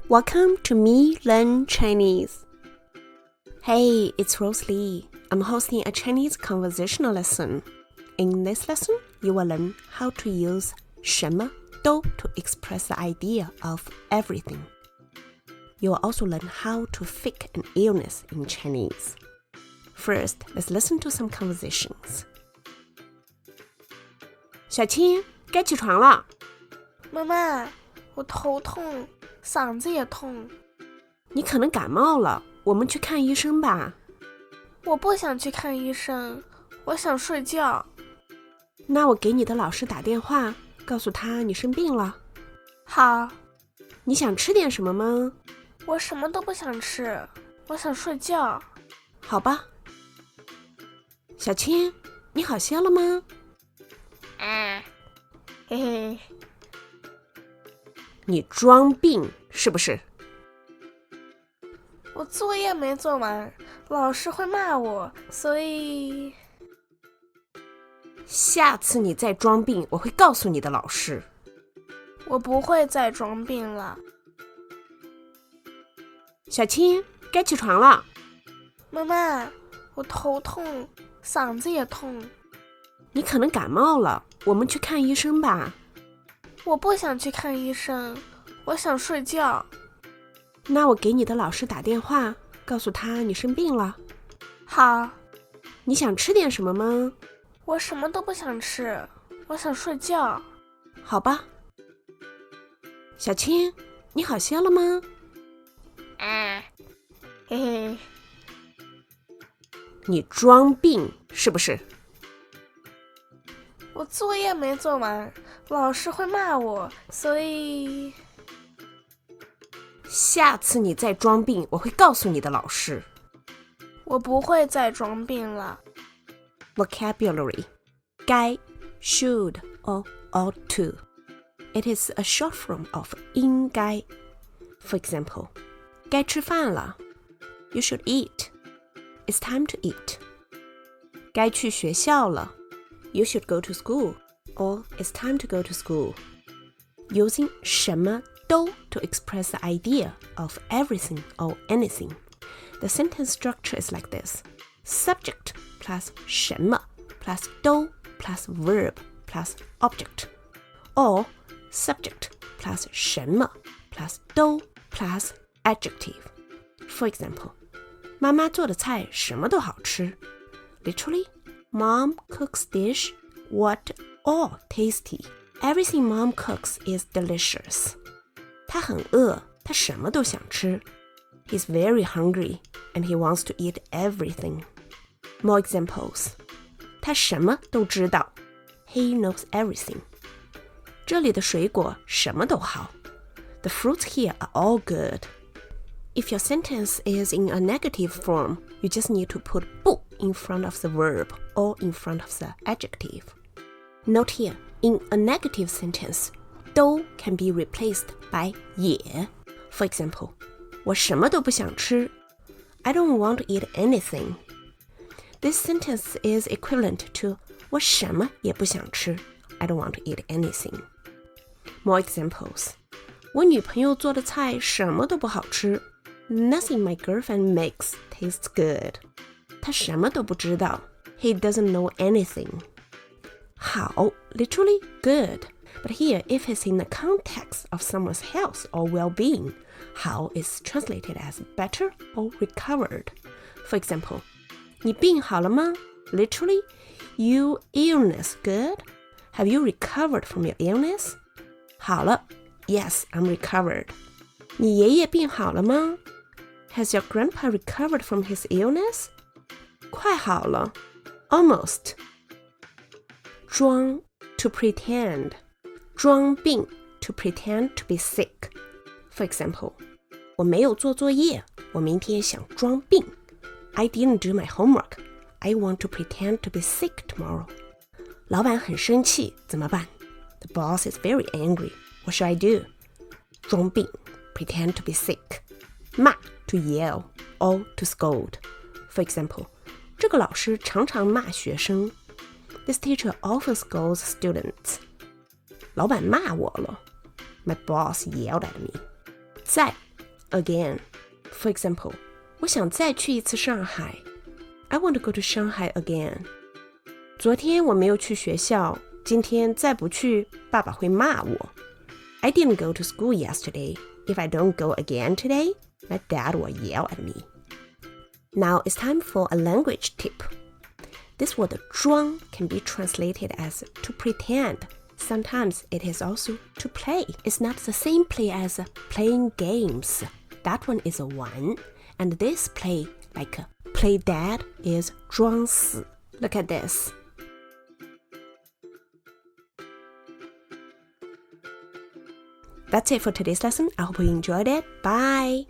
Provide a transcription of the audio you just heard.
Welcome to MeeLearn-Chinese. Hey, it's Rose Lee. I'm hosting a Chinese conversational lesson. In this lesson, you will learn how to use 什么都 to express the idea of everything. You will also learn how to fake an illness in Chinese. First, let's listen to some conversations. 小青，该起床了。妈妈，我头痛，嗓子也痛。你可能感冒了，我们去看医生吧。我不想去看医生，我想睡觉。那我给你的老师打电话，告诉他你生病了。好。你想吃点什么吗？我什么都不想吃，我想睡觉。好吧。小青，你好些了吗？嘿嘿。你装病是不是？我作业没做完，老师会骂我，所以下次你再装病，我会告诉你的老师。我不会再装病了。小青，该起床了。妈妈，我头痛，嗓子也痛。你可能感冒了，我们去看医生吧。我不想去看医生，我想睡觉。那我给你的老师打电话，告诉他你生病了。好。你想吃点什么吗？我什么都不想吃，我想睡觉。好吧。小青，你好些了吗？嘿嘿。你装病是不是？我作业没做完，老师会骂我，所以下次你再装病，我会告诉你的老师。我不会再装病了。Vocabulary 该 should or ought to. It is a short form of 应该。For example, 该吃饭了。You should eat. It's time to eat. 该去学校了。You should go to school, or it's time to go to school. Using 什么都 to express the idea of everything or anything. The sentence structure is like this. Subject plus 什么 plus 都 plus verb plus object. Or subject plus 什么 plus 都 plus adjective. For example, 妈妈做的菜什么都好吃。Literally, Mom cooks dish what all tasty. Everything Mom cooks is delicious. 他很饿，他什么都想吃。He's very hungry and he wants to eat everything. More examples. 他什么都知道。He knows everything. 这里的水果什么都好。The fruits here are all good. If your sentence is in a negative form, you just need to put 不 in front of the verb or in front of the adjective. Note here, in a negative sentence, 都 can be replaced by 也。For example, 我什么都不想吃。I don't want to eat anything. This sentence is equivalent to 我什么也不想吃。I don't want to eat anything. More examples. 我女朋友做的菜什么都不好吃。Nothing my girlfriend makes tastes good. 他什么都不知道。He doesn't know anything. 好 literally good. But here, if it's in the context of someone's health or well-being, 好 is translated as better or recovered. For example, 你病好了吗？ Literally, you illness good? Have you recovered from your illness? 好了 Yes, I'm recovered. 你爷爷病好了吗？ Has your grandpa recovered from his illness? 快好了 Almost. 装 to pretend. 装病 to pretend to be sick. For example, 我没有做作业，我明天想装病。I didn't do my homework. I want to pretend to be sick tomorrow. 老板很生气，怎么办？ The boss is very angry. What should I do? 装病 pretend to be sick. 骂 to yell or to scold. For example, 这个老师常常骂学生。This teacher often scolds students. 老板骂我了。My boss yelled at me. 在 again. For example, 我想再去一次上海。I want to go to Shanghai again. 昨天我没有去学校，今天再不去，爸爸会骂我。I didn't go to school yesterday. If I don't go again today, my dad will yell at me. Now it's time for a language tip. This word 装 can be translated as to pretend. Sometimes it is also to play. It's not the same play as playing games. That one is a one. And this play, like play dead, is 装死. Look at this. That's it for today's lesson. I hope you enjoyed it. Bye!